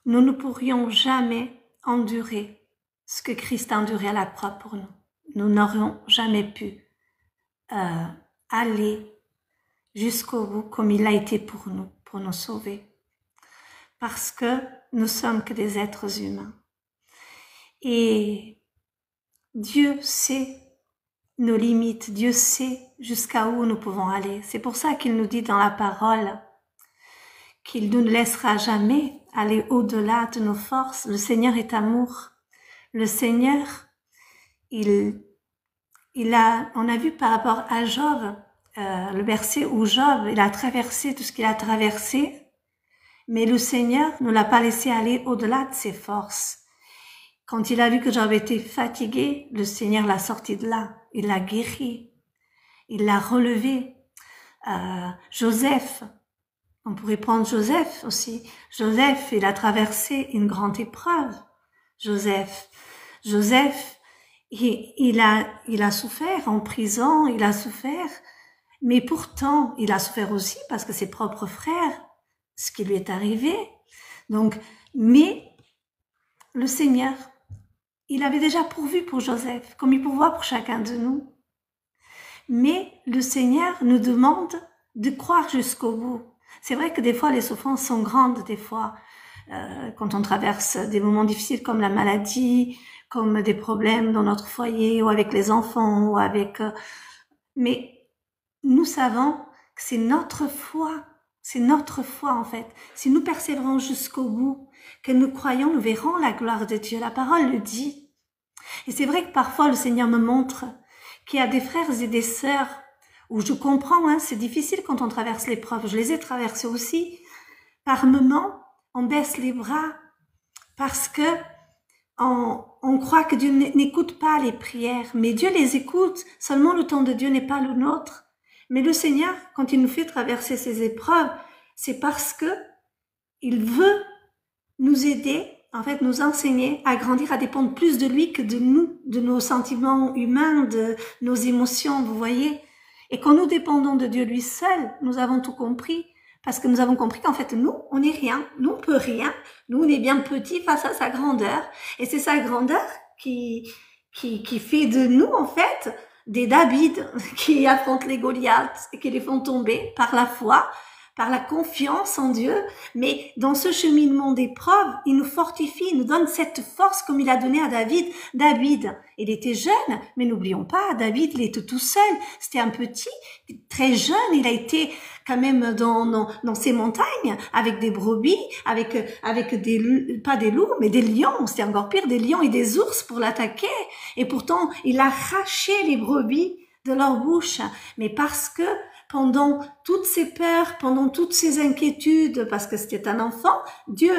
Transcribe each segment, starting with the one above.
nous ne pourrions jamais endurer ce que Christ a enduré à la croix pour nous. Nous n'aurions jamais pu aller jusqu'au bout comme il l'a été pour nous sauver. Parce que nous sommes que des êtres humains. Et Dieu sait nos limites, Dieu sait jusqu'à où nous pouvons aller. C'est pour ça qu'il nous dit dans la parole qu'il ne nous laissera jamais aller au-delà de nos forces. Le Seigneur est amour. Le Seigneur, on a vu par rapport à Job, le verset où Job, il a traversé tout ce qu'il a traversé, mais le Seigneur ne l'a pas laissé aller au-delà de ses forces. Quand il a vu que Job était fatigué, le Seigneur l'a sorti de là. Il l'a guéri. Il l'a relevé. Joseph, on pourrait prendre Joseph aussi. Joseph, il a traversé une grande épreuve. Joseph, il a souffert en prison, il a souffert. Mais pourtant, il a souffert aussi parce que ses propres frères, ce qui lui est arrivé. Donc, mais le Seigneur, il avait déjà pourvu pour Joseph, comme il pourvoit pour chacun de nous. Mais le Seigneur nous demande de croire jusqu'au bout. C'est vrai que des fois, les souffrances sont grandes, des fois, quand on traverse des moments difficiles comme la maladie, comme des problèmes dans notre foyer, ou avec les enfants, ou avec... mais nous savons que c'est notre foi en fait. Si nous persévérons jusqu'au bout, que nous croyons, nous verrons la gloire de Dieu. La parole le dit. Et c'est vrai que parfois le Seigneur me montre qu'il y a des frères et des sœurs où je comprends, c'est difficile quand on traverse l'épreuve. Je les ai traversés aussi. Par moments, on baisse les bras parce que on croit que Dieu n'écoute pas les prières, mais Dieu les écoute. Seulement le temps de Dieu n'est pas le nôtre. Mais le Seigneur, quand il nous fait traverser ces épreuves, c'est parce que il veut nous aider, en fait, nous enseigner à grandir, à dépendre plus de lui que de nous, de nos sentiments humains, de nos émotions, vous voyez. Et quand nous dépendons de Dieu lui seul, nous avons tout compris. Parce que nous avons compris qu'en fait, nous, on n'est rien. Nous, on peut rien. Nous, on est bien petits face à sa grandeur. Et c'est sa grandeur qui fait de nous, en fait, des David qui affrontent les Goliaths et qui les font tomber par la foi, par la confiance en Dieu. Mais dans ce cheminement d'épreuve, il nous fortifie, il nous donne cette force comme il a donné à David. David, il était jeune, mais n'oublions pas, David, il était tout seul. C'était un petit, très jeune. Il a été quand même dans ces montagnes avec des brebis, avec pas des loups, mais des lions. C'était encore pire, des lions et des ours pour l'attaquer. Et pourtant, il a arraché les brebis de leur bouche. Mais parce que pendant toutes ces peurs, pendant toutes ces inquiétudes, parce que c'était un enfant, Dieu,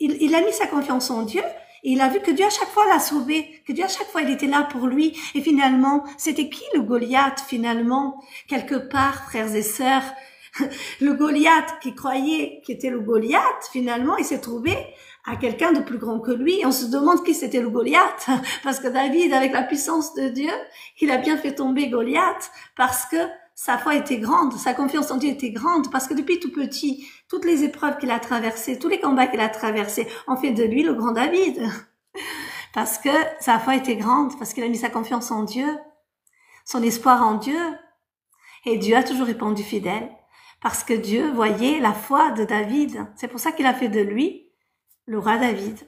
il a mis sa confiance en Dieu, et il a vu que Dieu à chaque fois l'a sauvé, que Dieu à chaque fois il était là pour lui, et finalement, c'était qui le Goliath finalement? Quelque part, frères et sœurs, le Goliath qui croyait qu'il était le Goliath, finalement, il s'est trouvé à quelqu'un de plus grand que lui. Et on se demande qui c'était le Goliath, parce que David, avec la puissance de Dieu, il a bien fait tomber Goliath, parce que sa foi était grande, sa confiance en Dieu était grande, parce que depuis tout petit, toutes les épreuves qu'il a traversées, tous les combats qu'il a traversés, ont fait de lui le grand David. Parce que sa foi était grande, parce qu'il a mis sa confiance en Dieu, son espoir en Dieu. Et Dieu a toujours répondu fidèle, parce que Dieu voyait la foi de David. C'est pour ça qu'il a fait de lui le roi David.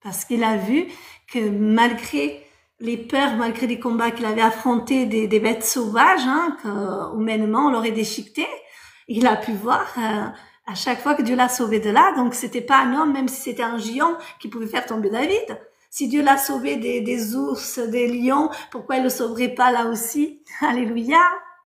Parce qu'il a vu que malgré les peurs, malgré les combats qu'il avait affrontés des bêtes sauvages, que humainement on l'aurait déchiqueté, il a pu voir à chaque fois que Dieu l'a sauvé de là. Donc c'était pas un homme, même si c'était un géant, qui pouvait faire tomber David. Si Dieu l'a sauvé des ours, des lions, pourquoi il le sauverait pas là aussi? Alléluia!